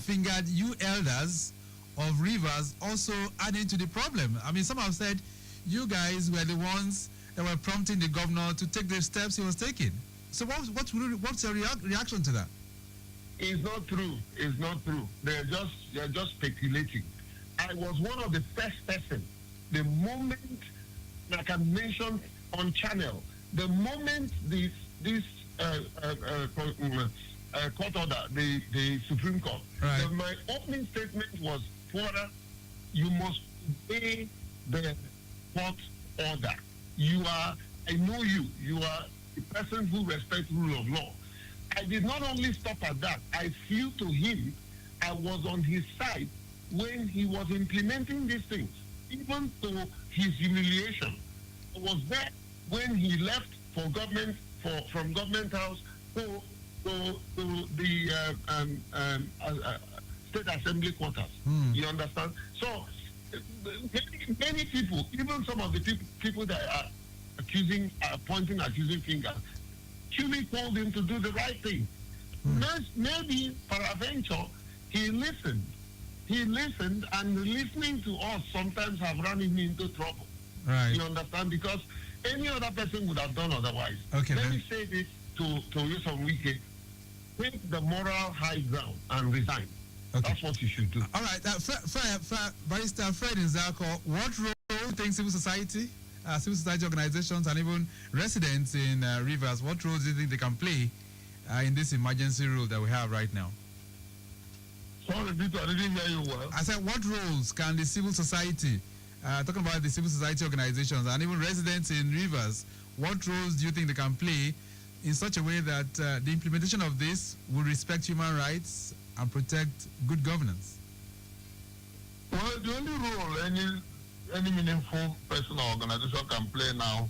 fingered you elders of Rivers also adding to the problem. I mean, some have said you guys were the ones that were prompting the governor to take the steps he was taking. So what's your reaction to that? It's not true. It's not true. They're just speculating. I was one of the first person. The moment, like I mentioned on channel, the moment this court order, the Supreme Court, right. My opening statement was, Father, you must obey the court order. I know you are a person who respects rule of law. I did not only stop at that. I flew to him. I was on his side when he was implementing these things, even to his humiliation. I was there when he left from government house to the state assembly quarters. You understand? So many people, even some of the people that are pointing accusing fingers, actually told him to do the right thing. Maybe, peradventure, he listened, and listening to us sometimes have run him into trouble. Right. You understand? Because any other person would have done otherwise. Okay, Let me say this to Wilson Wike: take the moral high ground and resign. Okay. That's what you should do. All right, Barrister Fred Nzako, what role do you think civil society organizations, and even residents in Rivers, what roles do you think they can play in this emergency rule that we have right now? Sorry, Peter, I didn't hear you well. I said, what roles can the civil society, talking about the civil society organizations and even residents in Rivers, what roles do you think they can play in such a way that the implementation of this will respect human rights and protect good governance? Well, the only role any meaningful person or organization can play now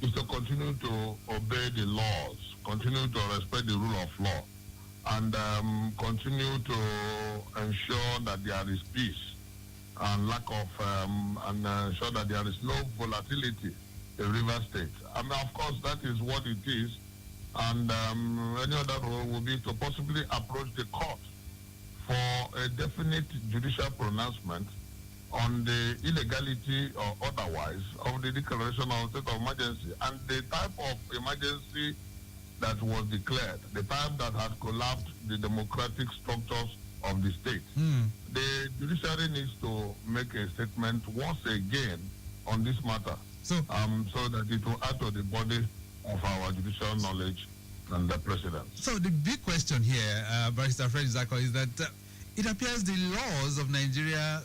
is to continue to obey the laws, continue to respect the rule of law, and continue to ensure that there is peace and and ensure that there is no volatility in River State. I mean, of course, that is what it is, and any other role will be to possibly approach the court for a definite judicial pronouncement on the illegality or otherwise of the declaration of state of emergency and the type of emergency that was declared, the type that has collapsed the democratic structures of the state. The judiciary needs to make a statement once again on this matter, so that it will add to the body of our judicial knowledge and the precedent. So the big question here, Barrister Fred Nzako, is that it appears the laws of Nigeria,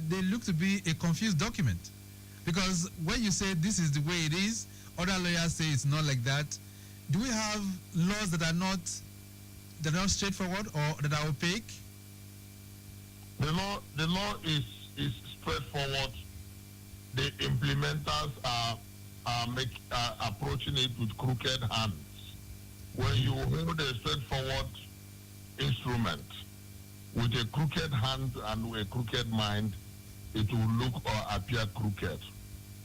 they look to be a confused document, because when you say this is the way it is, other lawyers say it's not like that. Do we have laws that are not straightforward or that are opaque? The law is straightforward. The implementers are approaching it with crooked hands. When you hold a straightforward instrument with a crooked hand and a crooked mind, it will look or appear crooked.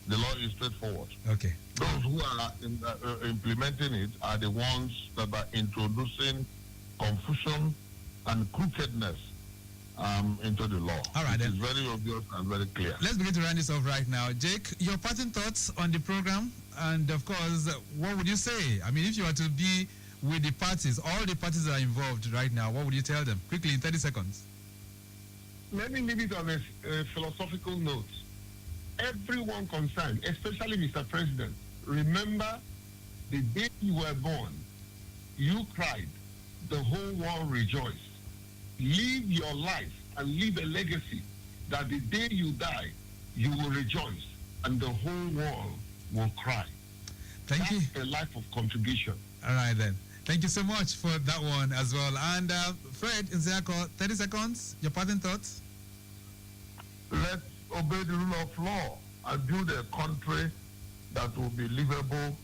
The law is straightforward. Okay. Those who are implementing it are the ones that are introducing confusion and crookedness into the law. All right, It's very obvious and very clear. Let's begin to round this off right now. Jake, your parting thoughts on the program, and of course, what would you say? I mean, if you were to be with the parties, all the parties that are involved right now, what would you tell them? Quickly, in 30 seconds. Let me leave it on a philosophical note. Everyone concerned, especially Mr. President, remember the day you were born, you cried, the whole world rejoiced. Live your life and leave a legacy that the day you die, you will rejoice and the whole world will cry. Thank you. That's a life of contribution. All right, then. Thank you so much for that one as well. And Fred Nzako, 30 seconds, your parting thoughts? Let's obey the rule of law and build a country that will be livable,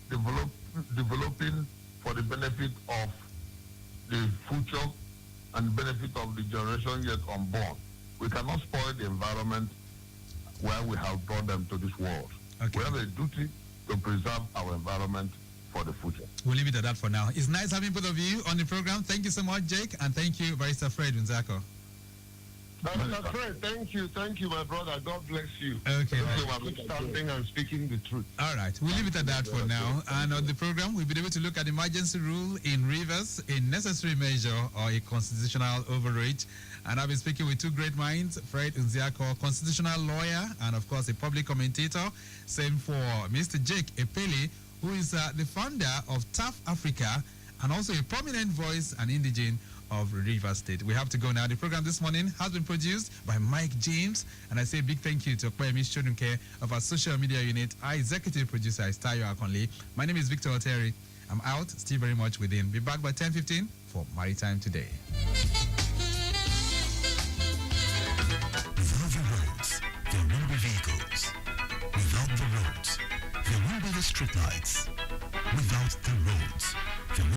developing for the benefit of the future and benefit of the generation yet unborn. We cannot spoil the environment where we have brought them to this world. Okay. We have a duty to preserve our environment for the future. We'll leave it at that for now. It's nice having both of you on the program. Thank you so much, Jake, and thank you, Barrister Fred Nzako. Dr. Fred, thank you, my brother. God bless you. Okay. Standing and speaking the truth. All right, we'll leave it at that for now. And on the program, we've been able to look at emergency rule in rivers, a necessary measure or a constitutional overreach. And I've been speaking with two great minds, Fred Nziako, constitutional lawyer, and of course a public commentator. Same for Mr. Jake Epele, who is the founder of TAF Africa and also a prominent voice and indigene of Rivers State. We have to go now. The program this morning has been produced by Mike James, and I say a big thank you to Kwemi Shodunke of our social media unit. Our executive producer is Tayo Akonle. My name is Victor Oteri. I'm out, still very much within. Be back by 10:15 for Maritime Today. Without the roads, there will be vehicles. Without the roads, there will be the streetlights. Without the roads, there will